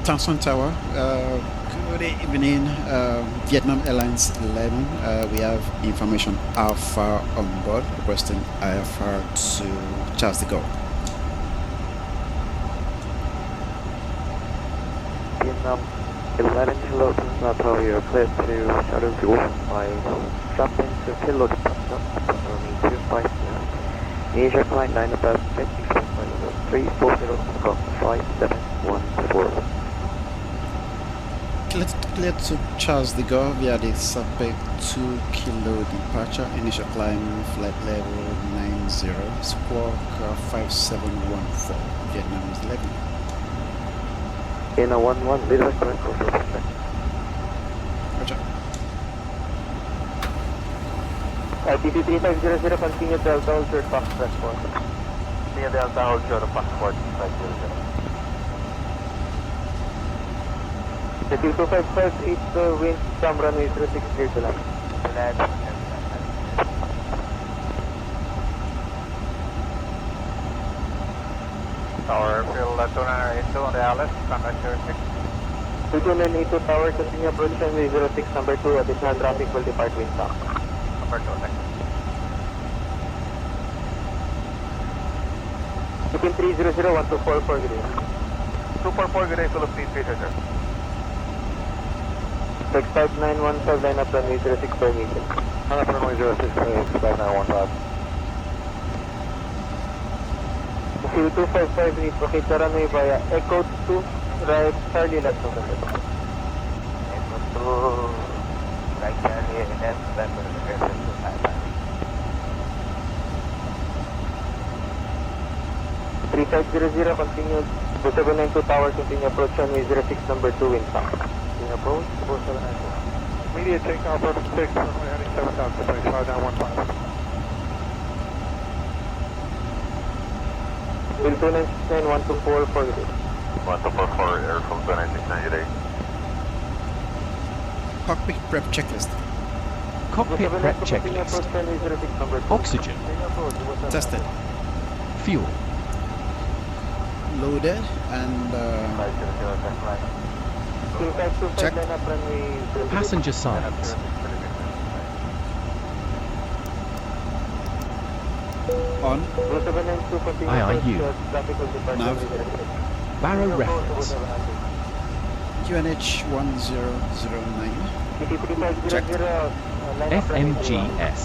Thompson Tower. Good evening, Vietnam Airlines 11. We have information Alpha on board, requesting Alpha to Charles de Gaulle. Vietnam 11 hello to Natal, you're cleared to shuttle to ocean by jumping to pillow departure, runway 25 Asia flight line above 340, Scott 5714. Cleared to Charles de Gaulle via the Suspect 2 kilo departure, initial climb flight level 90, squawk 5714, Vietnam is 11. In a 11, little correct for Pushback. Roger. ITT 3500, continue Delta, hold short Fox transport. Continue Delta, hold short Fox 4500. The 2558, wind from runway 06, clear to land. Tower, Refuel 2982 on the Alice, contact 06. 2982 Tower, continue approach runway 06, number 2, additional traffic will depart wind stock. Number 2, thank you. Between 300, 1244 degrees. 244 good day, Philippines, sir. Expect 915, line up runway 06 per meter. Line up runway 06, expect 915. Fuel 255, need to hit the runway via Echo 2, right, Charlie left November. Echo 2, right Charlie, left November, airplane 3500, continue, 2792 Tower, continue approach runway 06, number 2, wind south. Continue approach, 4792. Immediate takeoff, runway 6, runway heading 7000, place 5915. Will 2969, 1244 for degrees. 1244, airfield 2969 Cockpit prep checklist. Cockpit prep checklist. Oxygen. Tested. Fuel. Loaded and check. Passenger signs. On. IIU. Nav. Barrow reference. QNH 1009. Check. FMGS.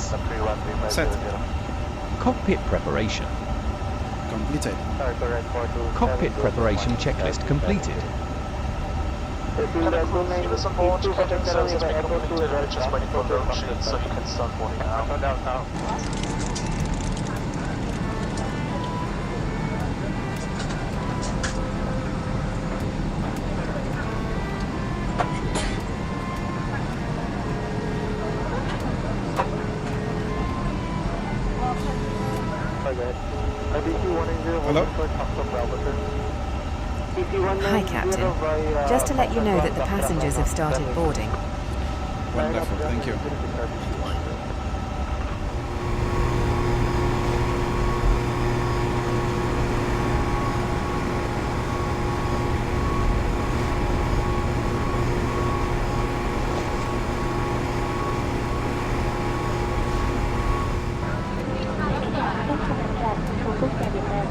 Set. Cockpit preparation. Completed. Cockpit preparation checklist completed. Units on board, contact service has been completed and just waiting for load sheet, so you can start boarding now. Hello? Hi, Captain. Just to let you know that the passengers have started boarding. Wonderful, thank you.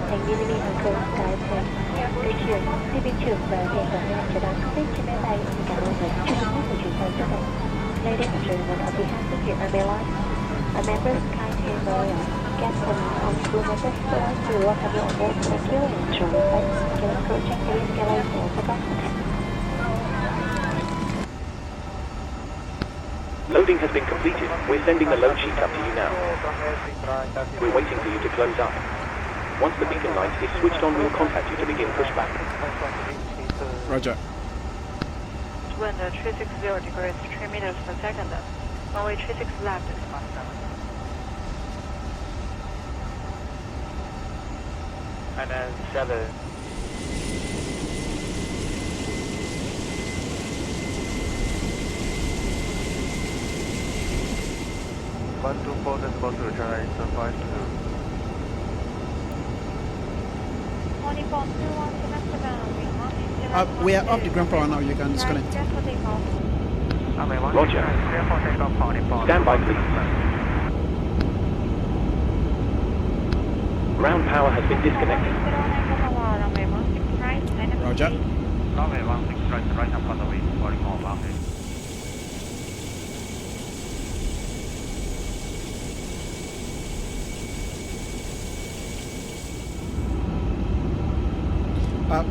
Thành viên đi hàng không cái thuyền di chuyển, tiếp viên trưởng và hệ thống làm cho đón khách trên máy bay. Cảm ơn sự chú ý của chúng tôi rất nhiều. Ladies and gentlemen, on behalf of Vietnam Airlines, our members kindly enjoy Captain on school members to welcome you on board. Thank you and enjoy the flight. Can approach activities gallery for takeoff. Loading has been completed. We're sending the load sheet up to you now. We're waiting for you to close up. Once the beacon light is switched on, we'll contact you to begin pushback. Roger. Wind 360 degrees, 3 meters per second. Runway 36 left. And then 7. One two four is supposed to return at 5 2421 to Amsterdam, we want you to We are off the ground power now. You can disconnect. Roger. Stand by, please. Ground power has been disconnected. Roger.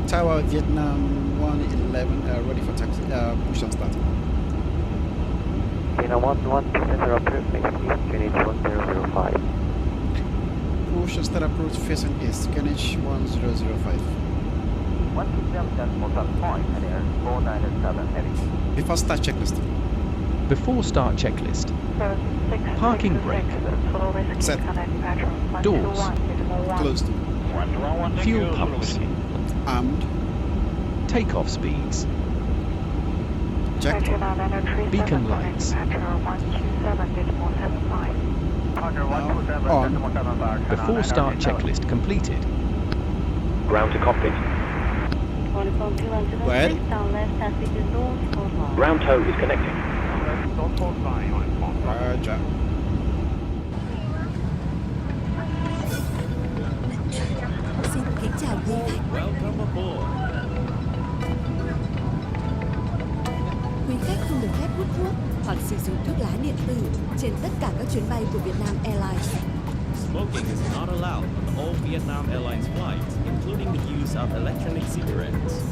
Tower Vietnam 111 ready for taxi. Push and start. Vietnam 11 passenger approved next east, unit 1005. Push and start approach facing east, Greenwich 1005. 1 km decimal 7 point at air 497 heavy. Before start checklist. Before start checklist. Parking brake. Set. Doors. Closed. Fuel pumps. Armed. Takeoff speeds. Checked. Beacon lights. On. Before start checklist completed. Ground to cockpit. Well. Ground tow is connecting. Roger. Xin kính chào quý khách. Welcome aboard. Quý khách không được phép hút thuốc hoặc sử dụng thuốc lá điện tử trên tất cả các chuyến bay của Vietnam Airlines. Smoking is not allowed on all Vietnam Airlines flights, including the use of electronic cigarettes.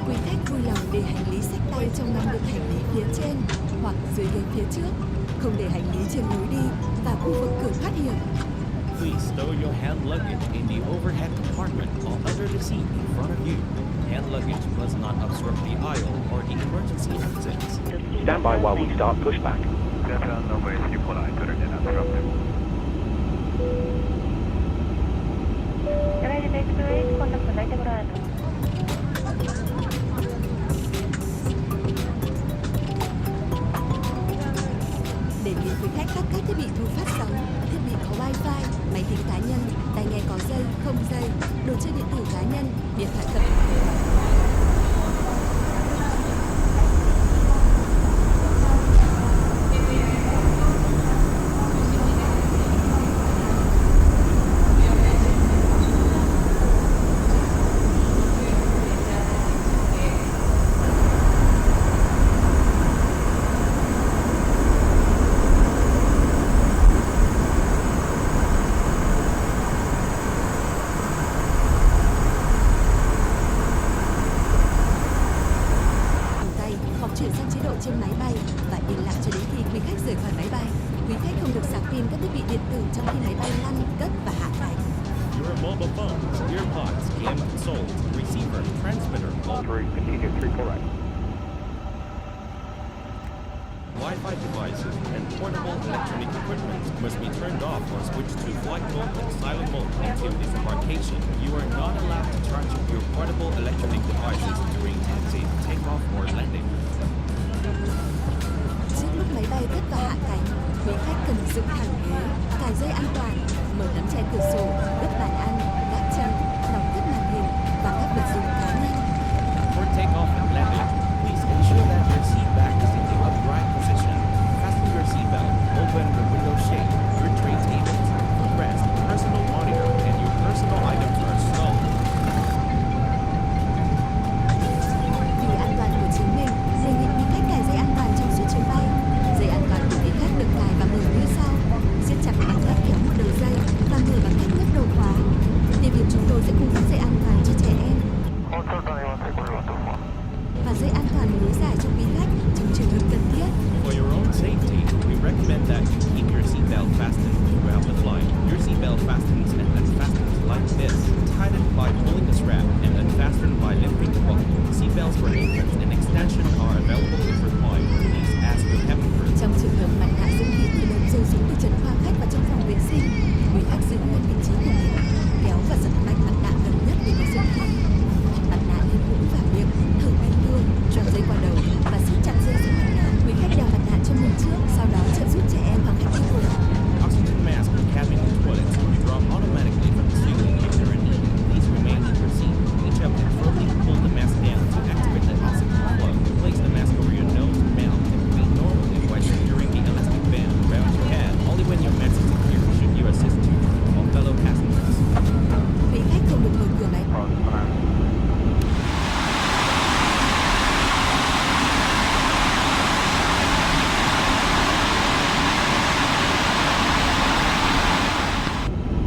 Quý khách vui lòng để hành lý xách tay trong ngăn đựng hành lý phía trên hoặc dưới ghế phía trước, không để hành lý trên lối đi và khu vực cửa thoát hiểm. Please stow your hand luggage in the overhead compartment or under the seat in front of you. Hand luggage must not obstruct the aisle or the emergency exits. Stand by while we start pushback. Đề nghị quý khách tắt các thiết bị thu phát sóng, thiết bị có wifi, máy tính cá nhân, tai nghe có dây, không dây, đồ chơi điện tử cá nhân, điện thoại cập. Trên máy bay và yên lặng cho đến khi quý khách rời khỏi máy bay. Quý khách không được sạc pin các thiết bị điện tử trong khi máy bay lăn, cất và hạ cánh. Your mobile phones, earpods, game consoles, receiver, transmitter, all Continue 348. Wi-Fi devices and portable electronic equipment must be turned off or switched to flight mode and silent mode until disembarkation. You are not allowed to charge your portable electronic devices during taxi, takeoff, or landing. Trước lúc máy bay cất và hạ cánh, quý khách cần dựng thẳng ghế, cài dây an toàn, mở tấm che cửa sổ, đứt bàn ăn, gác chân, đóng tất màn hình và các vật dụng cá nhân. For takeoff and landing, please ensure that your seat back is in the upright position. Fasten your seatbelt, open the window shade, your tray tables, footrest, personal monitor, and your personal items are stowed.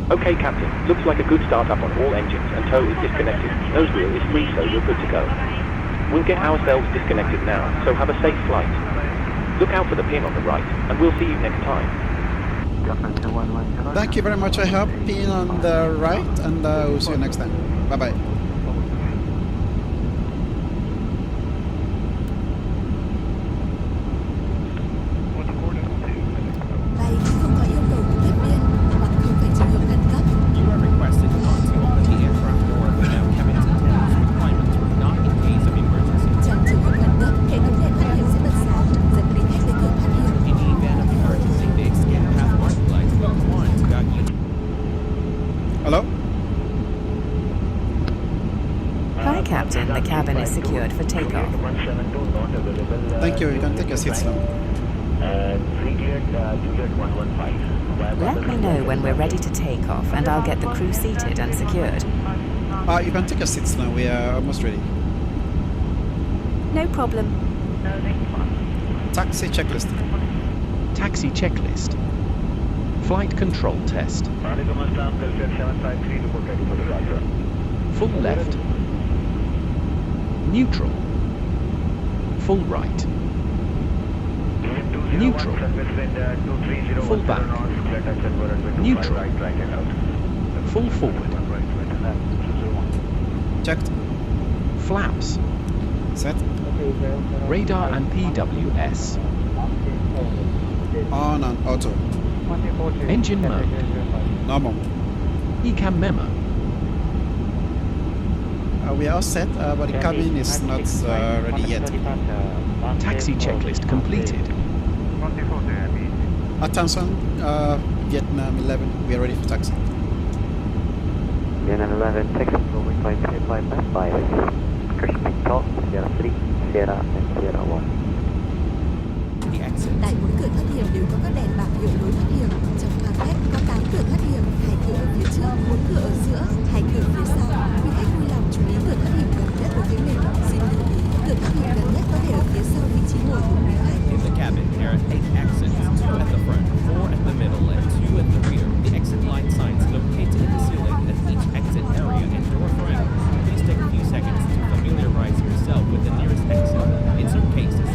Okay, Captain. Looks like a good startup on all engines and tow is disconnected. Nose wheel is free, so you're good to go. We'll get ourselves disconnected now, so have a safe flight. Look out for the pin on the right, and we'll see you next time. Thank you very much. I hope pin on the right, and we'll see you next time. Bye bye. Bay không có yêu cầu của tiếp viên hoặc không phải trường hợp khẩn cấp. You are requested not to open the aircraft door without cabin attendants requirements, not in case of emergency. Trong trường hợp khẩn cấp, hệ thống đèn thoát hiểm sẽ bật sáng, dẫn quý khách tới cửa thoát hiểm. In the event of emergency, the escape path marking lights will warn about you. Hello? Hi, Captain. The cabin is secured for takeoff. Thank you. You can take your seats now. Let me know when we're ready to take off, and I'll get the crew seated and secured. You can take your seats now. We are almost ready. No problem. Taxi checklist. Taxi checklist. Flight control test. Full left. Neutral. Full right. Neutral. Full back. Neutral. Full forward. Checked. Flaps. Set. Radar and PWS. On and auto. Engine mode. Normal. ECAM memo. We are all set, but the cabin is not ready yet. Taxi checklist completed. Attention, Vietnam 11, we are ready for taxi. Vietnam 11, taxi moving by 25 past 5. Pushback Talk, Sierra 3, Sierra and Sierra 1. The exit. Tại mỗi cửa thoát hiểm đều có các đèn bảng hiệu lối thoát hiểm. Trong toa khách có 8 cửa thoát hiểm, 2 cửa ở phía trước, 4 cửa ở giữa, 2 cửa phía sau. Quý khách vui lòng chú ý cửa thoát hiểm gần nhất đối với mình. Xin lưu ý, cửa thoát hiểm gần nhất có thể ở phía sau vị trí ngồi của quý khách. In the cabin, there are 8 exits, 2 at the front, 4 at the middle, and 2 at the rear. The exit line signs located in the ceiling at each exit area and door frame. Please take a few seconds to familiarize yourself with the nearest exit. In some cases,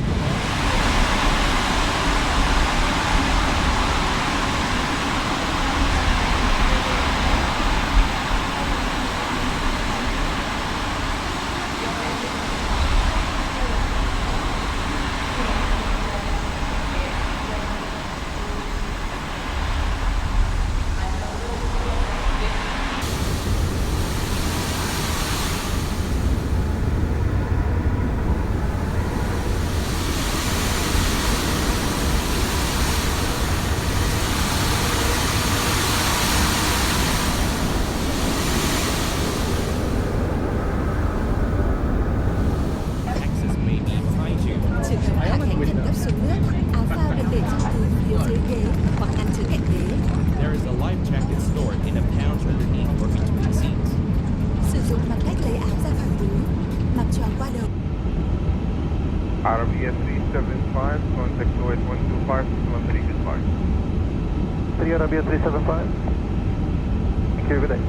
A375, contact OS 125, 1325. 3 Arabia 375. Thank you, good day.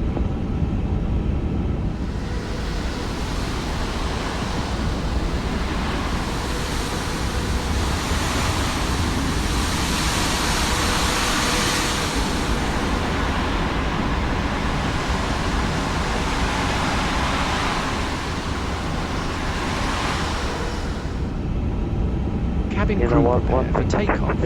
Cabin crew prepare for takeoff.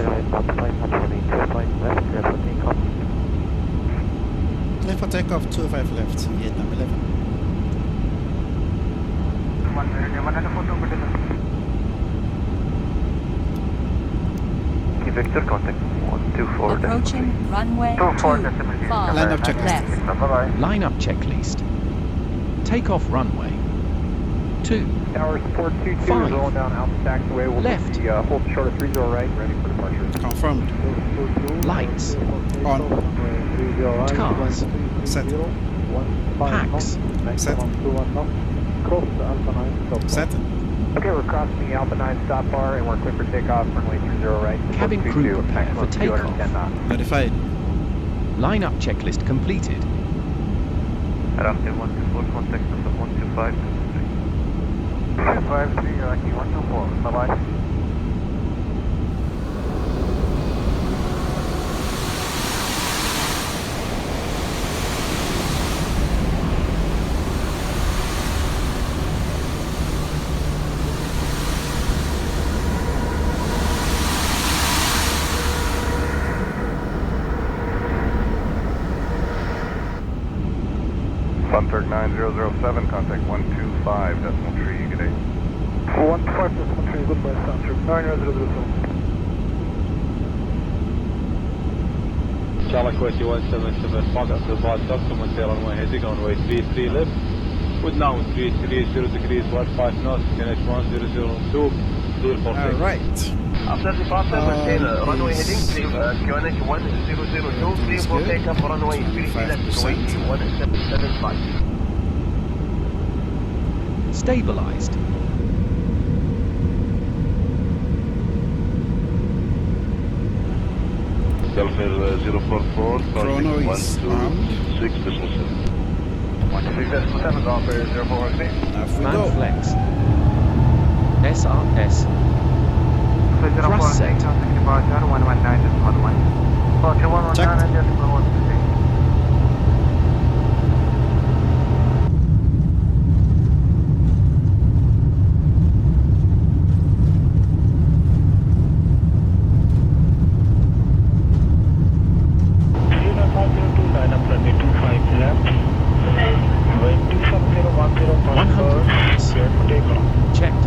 Clear for takeoff, 25 left, Vietnam 11. Victor, contact 124. Approaching runway 25 Line up checklist. left. Bye-bye. Line up checklist. Takeoff runway. 2. Tower support 22 is 5. rolling down Alpha taxiway. We'll Left. be hold short of 30 right, ready for departure. Confirmed. Lights. On. Cars. Set. Packs. Set. Set. Okay, we're crossing the Alpha 9 stop bar and we're clear for takeoff, runway 20 right. Cabin crew prepare for takeoff. Notified. Line-up checklist completed. Runway 124, contact number 125. 253, you're lucky 124. Bye-bye. Sunturk 9007, contact 125.3, good day. 125.3, goodbye, Sunturk 9007. Charlie Quest 177, contact to advise customer tail on way heading on way 33 left. With now 330 degrees, 15 knots, NH 1002, clear for takeoff. Alright. After departure, maintain runway heading, QNH 1002, clear for takeoff, runway 33 left, 1775. Stabilized. Delfin 044, Chrono is armed. 126.7. 126.7, ground for 0416. Off we Man go. flex. SRS. Thrust set. Departure 119.11. Departure 119 and just 116. Checked.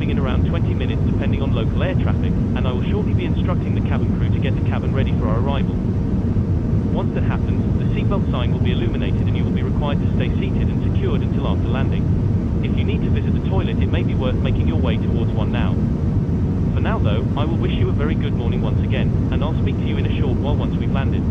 arriving in around 20 minutes depending on local air traffic, and I will shortly be instructing the cabin crew to get the cabin ready for our arrival. Once that happens, the seatbelt sign will be illuminated and you will be required to stay seated and secured until after landing. If you need to visit the toilet, it may be worth making your way towards one now. For now though, I will wish you a very good morning once again, and I'll speak to you in a short while once we've landed.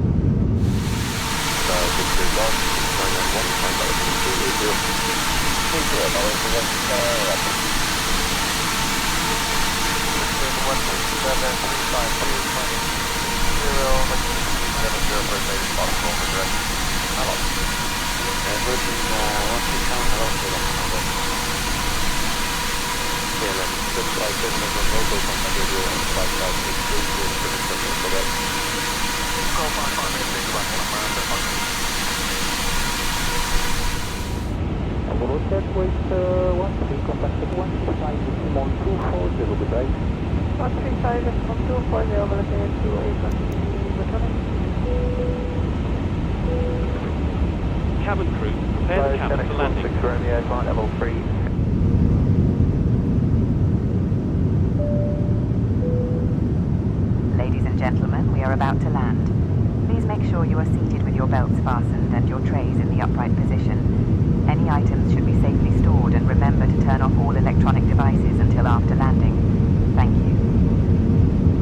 Southwest 13, contacted 135 with 1240, good day. 135 with 1240, over the day to returning. Cabin crew, prepare the cabin for landing. 6 Romeo, flight level 3. Ladies and gentlemen, we are about to land. Please make sure you are seated with your belts fastened and your trays in the upright position. Any items should be safely stored, and remember to turn off all electronic devices until after landing. Thank you.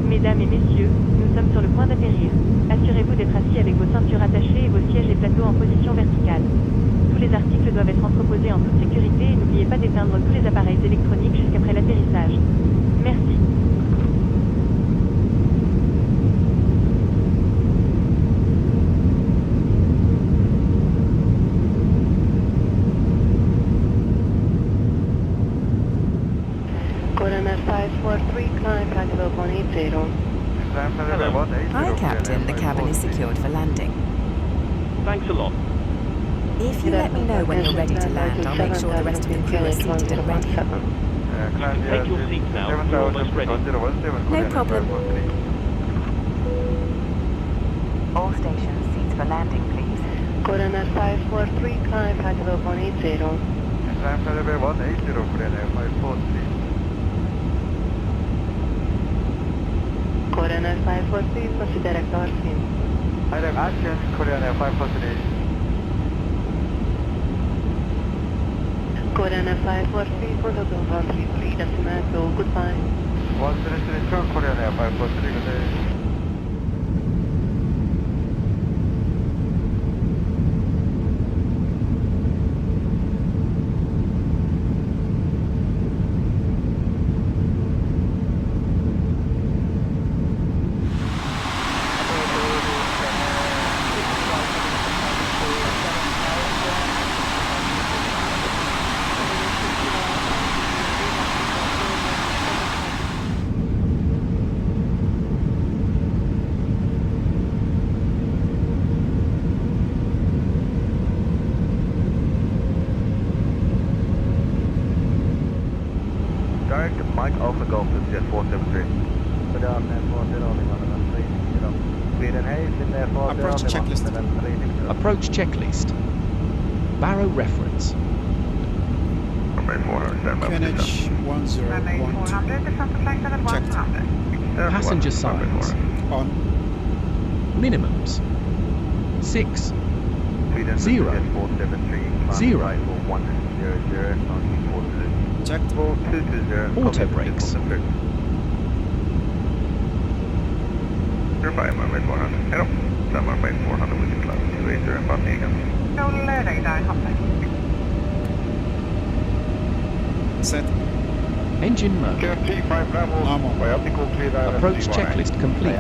Mesdames et messieurs, nous sommes sur le point d'atterrir. Assurez-vous d'être assis avec vos ceintures attachées et vos sièges et plateaux en position verticale. Tous les articles doivent être entreposés en toute sécurité et n'oubliez pas d'éteindre tous les appareils électroniques jusqu'après l'atterrissage. Merci. Hi, Captain. The cabin is secured for landing. Thanks a lot. If you let me know when you're ready to land, I'll make sure the rest of the crew is seated and ready. Take your seats now, we're almost ready. No problem. All stations, seats for landing, please. Coroner 543, climb height of 180. Climb 180, Coroner 543. Coroner 543, proceed direct northing. Direct action, Coroner 543. Coroner 543, protocol 133, decimal 2, goodbye. 133, Coroner 543, good day. Mike Alpha Golf to Jet 473. Good afternoon, 401, Approach checklist. Approach checklist. Barrow reference. QNH 1012. Checked. Passenger signs. On. Minimums. 6. 0. 0. Checked. Auto brakes. Goodbye, runway 400. Hello. Runway 400, we can climb 280 and Botnigan. No learning, I hope. Set. Engine mode. Approach checklist complete.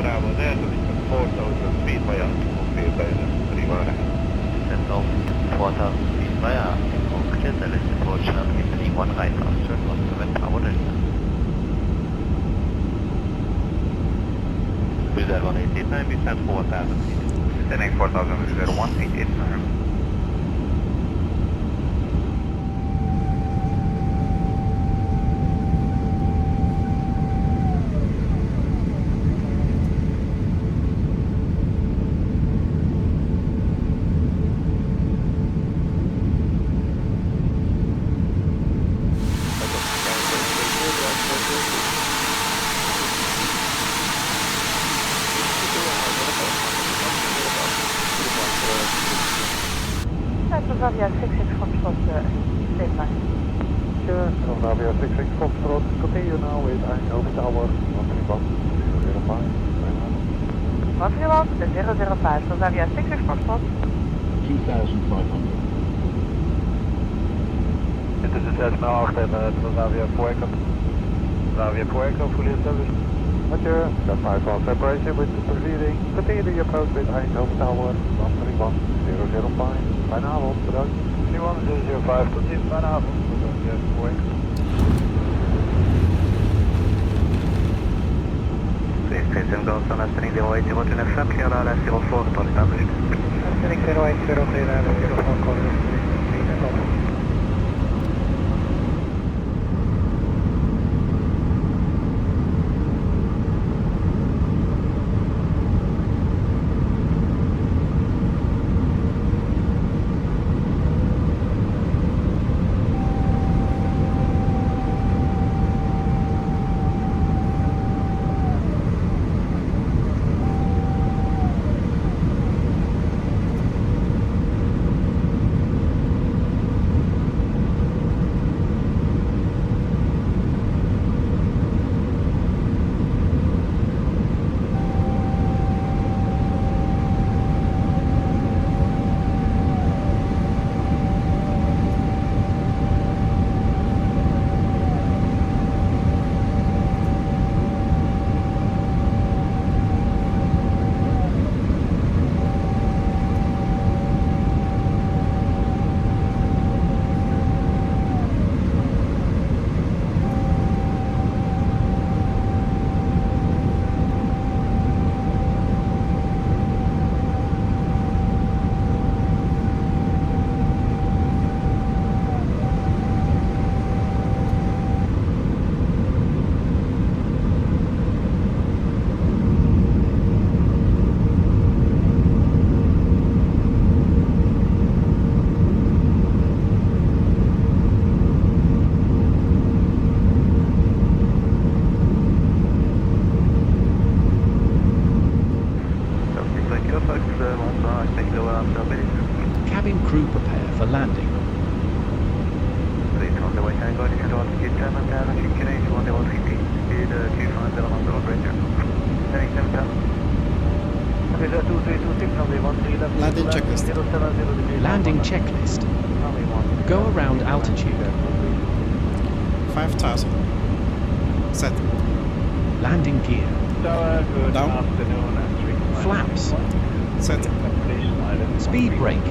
Bravo, there, 4,000 feet by altitude, by the Rivara. 4,000 feet by altitude, clear the list approach runway 31 right after 17 power delta. With that 189, we send 4,000 feet. Sending 4,000 with 188. Transavia 66 Foxtrot, stand by. Sure, Transavia 66 Foxtrot, continue now with Eindhoven Tower, 131, 005. 131, 005, Transavia 66 Foxtrot. 2,500. Dit is het snel achter Transavia Puerto. Transavia Puerto, fully established. Roger, got 5 on separation with the proceeding. Continue your approach with Eindhoven Tower, 131, 005. Fijne avond, bedankt. 31005, tot ziens, fijne avond. Transavia Puerto. Station goes on Ascending 0803 clear RLS 04, call established. Ascending 0803 RLS 04, call established. Cabin crew prepare for landing. Landing checklist. Landing checklist. Go around altitude. 5,000. Set. Landing gear. Good Down. afternoon. Flaps. Set. Speed brake.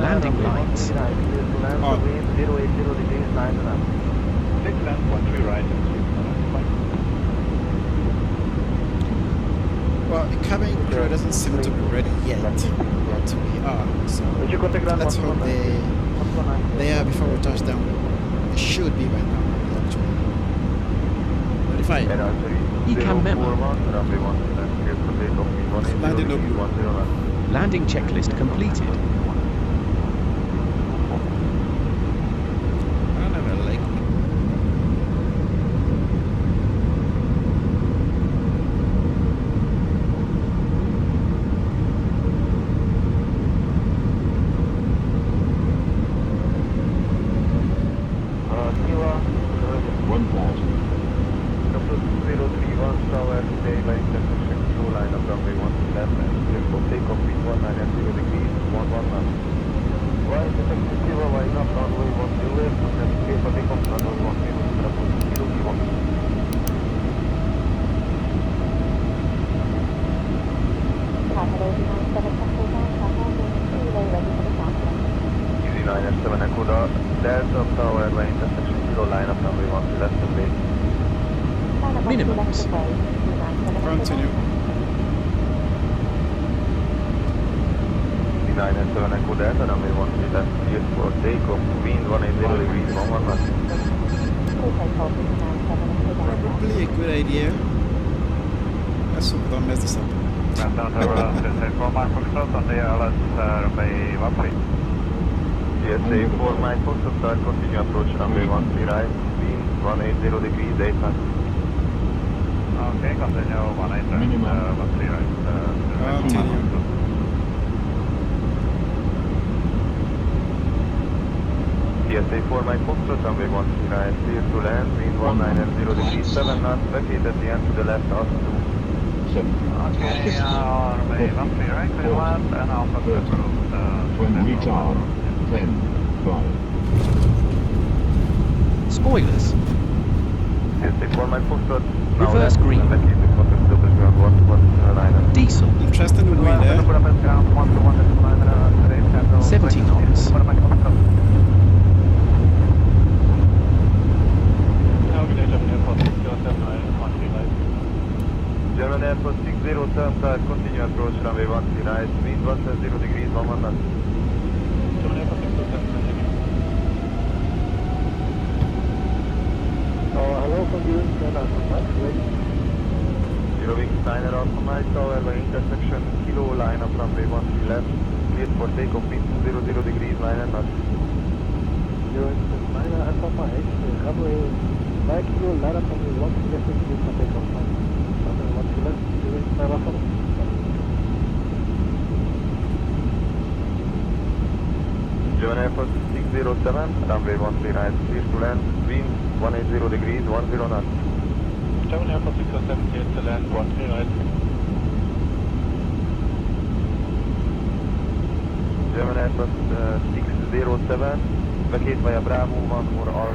Landing lights. On. 6 left, 13 right, and 6 Well, the cabin crew doesn't seem to be ready yet, but we are. So let's hope they are before we touch down. They should be by now, actually. Notify. Ecam memo. Landing no blue. Landing checklist completed. I never like it. Kilo, 1,000. 031 tower, stay by intersection 2 line of runway 17 and will take off with 190 degrees, 119. Right, detected Kilo, line up runway 10 left, and then clear for takeoff runway 10, Kilo Kilo. Easy 9 Echo Delta Tower by intersection 0 line up runway 10 left and late. Minimums. Continue. 9 and 7 Echo Delta, runway 13 left, clear for takeoff, wind 180 degrees, 119. Probably a good idea. Let's hope don't mess this up. Down to for Mike Foxtrot on the Airlines runway 13. Yes, 4 Mike Foxtrot, continue approach runway 13 right, wind 180 degrees, 8 knots. Okay, continue 180 Minimum. 13 right. Continue. PSA 4 Mike Foxtrot, runway 13 right, clear to land, wind 19 degrees 7 knots, vacate at the end to the left, altitude 70. Okay, runway 13 right, clear land, and Alpha 30. When retard. 10, 5. Spoilers. PSA 4 Mike Foxtrot, Reverse green. vacate to contact double ground 119. Diesel. Interesting wind, eh? 70 knots. German Airport 607, clear, continue approach runway 13 right, wind 170 degrees 11 knots. German Airport 607, hello from you, ready. Zero wing Steiner Alpha Mike Tower by intersection Kilo line up runway 13 left, cleared for takeoff wind 20 degrees 9 knots. Zero wing Steiner Alpha Mike, runway 9 kilo line up runway 13 left, cleared for takeoff. Runway 13 left, zero wing Steiner Alpha Mike. German Airport 607, runway 13 right, clear to land, wind 180 degrees 10 knots. German Airport 607, clear to land, 13 right. German Airport 607, vacate via Bravo 1 for all.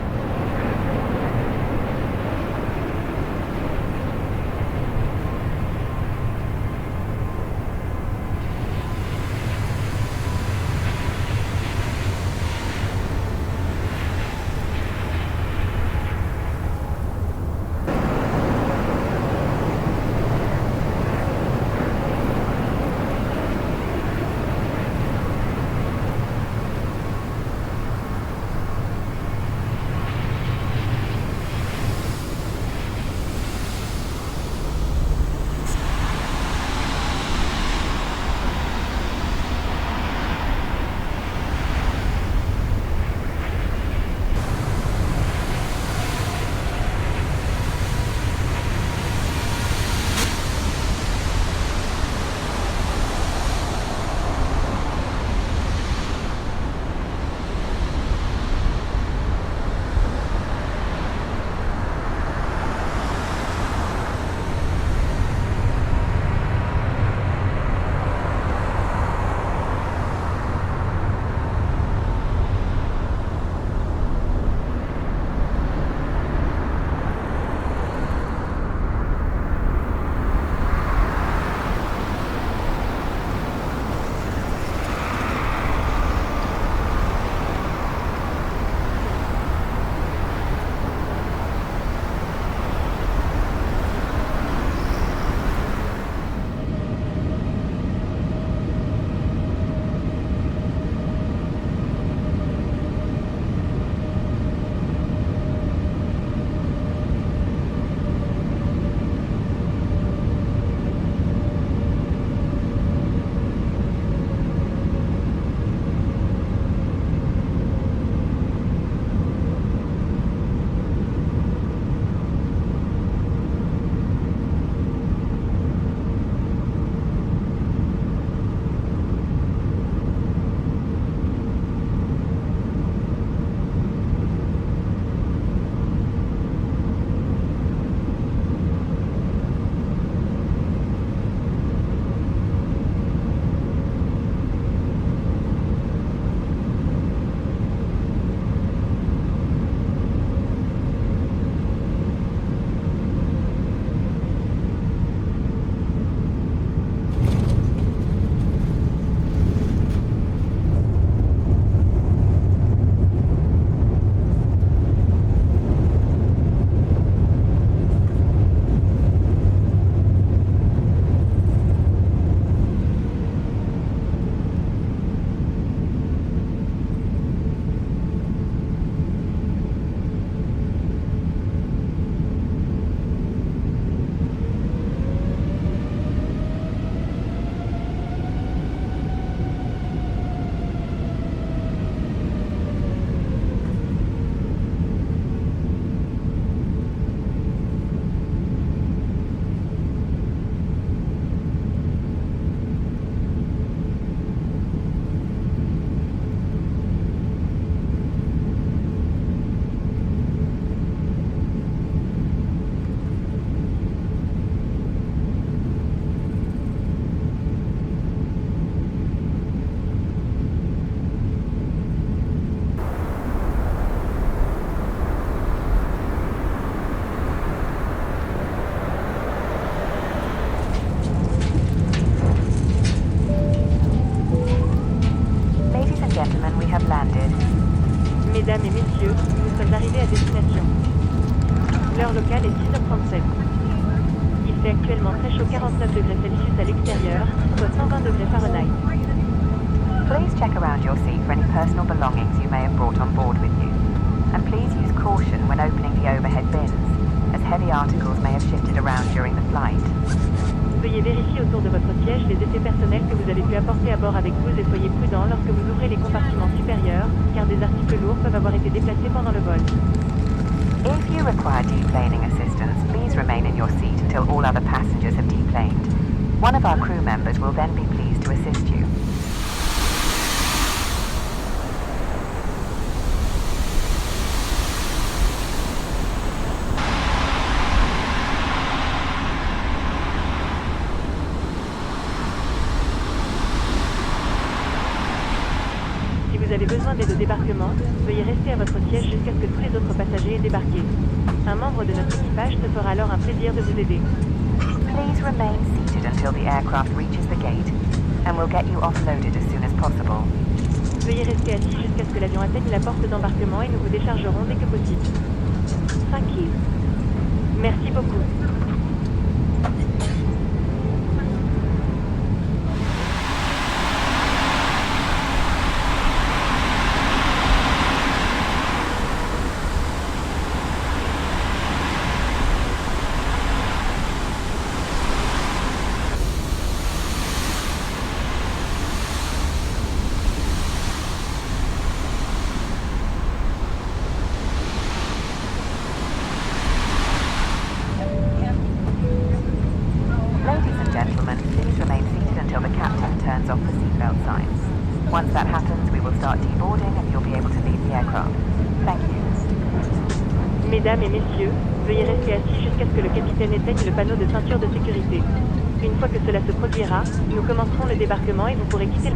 Mesdames et messieurs, nous sommes arrivés à destination. L'heure locale est 6h37. Il fait actuellement très chaud 49 degrés Celsius à l'extérieur, soit 120 degrés Fahrenheit. Please check around your seat for any personal belongings you may have brought on board with you. And please use caution when opening the overhead bins, as heavy articles may have shifted around during the flight. Veuillez vérifier autour de votre siège les effets personnels que vous avez pu apporter à bord avec vous et soyez prudents lorsque vous ouvrez les compartiments supérieurs, car des articles lourds peuvent avoir été déplacés pendant le vol. If you require deplaning assistance, please remain in your seat until all other passengers have deplaned. One of our crew members will then be pleased to assist you. Si vous avez besoin d'aide au débarquement, veuillez rester à votre siège jusqu'à ce que tous les autres passagers aient débarqué. Un membre de notre équipage se fera alors un plaisir de vous aider. Please remain seated until the aircraft reaches the gate, and we'll get you offloaded as soon as possible. Veuillez rester assis jusqu'à ce que l'avion atteigne la porte d'embarquement et nous vous déchargerons dès que possible. Thank you. Merci beaucoup. Once that happens, we will start deboarding and you'll be able to leave the aircraft. Thank you. Mesdames et messieurs, veuillez rester assis jusqu'à ce que le capitaine éteigne le panneau de ceinture de sécurité. Une fois que cela se produira, nous commencerons le débarquement et vous pourrez quitter le...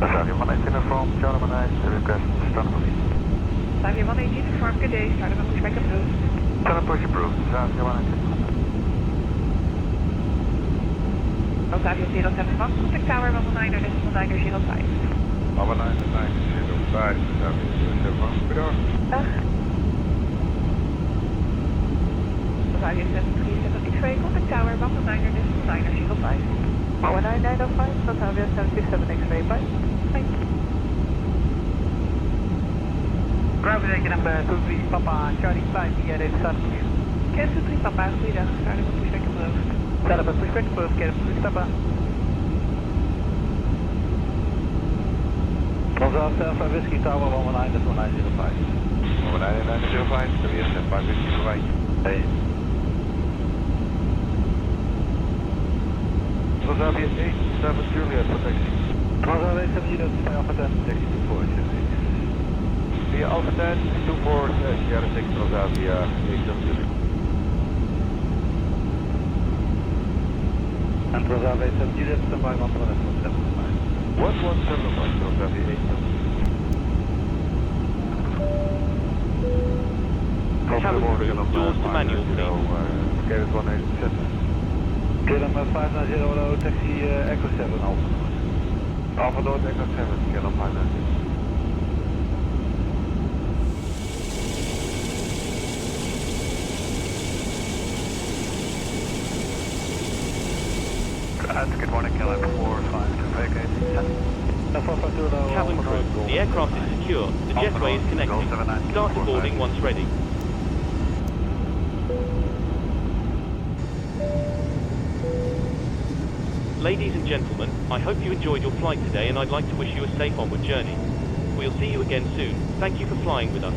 Avion 118 from Charlie 19, request stand for me. Avion 118 from good day, starting on pushback approved. Stand push approved, Avion 118. Ook Avion 071, contact tower 119er, decimal 905. 11905, Avion 071, bedankt. Dag. Avion 7372, contact tower 119er, decimal 905. 11905, that's Avion 727 X-ray, bye. Thank you. Bravo, number 23 Papa, Charlie 5, here is Sun. Cancel 3 Papa, goeiedag, starting on pushback approved. Starting on pushback approved, cancel 3 Papa. Transat Alpha Whiskey Tower 119, 1905. 11905, Korea 75 Whiskey Hawaii. Hey. Transat 87 Juliet for taxi. Transat 87 units by Alpha 10, taxi 24. Via Alpha 10, 24, Sierra 6, Transat via 87 Juliet. And Transat 87 Juliet, standby 117. 1175, Transat via 87. Cabin crew, doors to manual, please. Gated 187. KLM 590, taxi Echo 7, Alpha. Alpha North Echo 7, KLM 590. Good morning, KLM 452 vacate. Cabin crew, the aircraft is secure. The jetway is connecting. Start boarding once ready. Ladies and gentlemen, I hope you enjoyed your flight today and I'd like to wish you a safe onward journey. We'll see you again soon. Thank you for flying with us.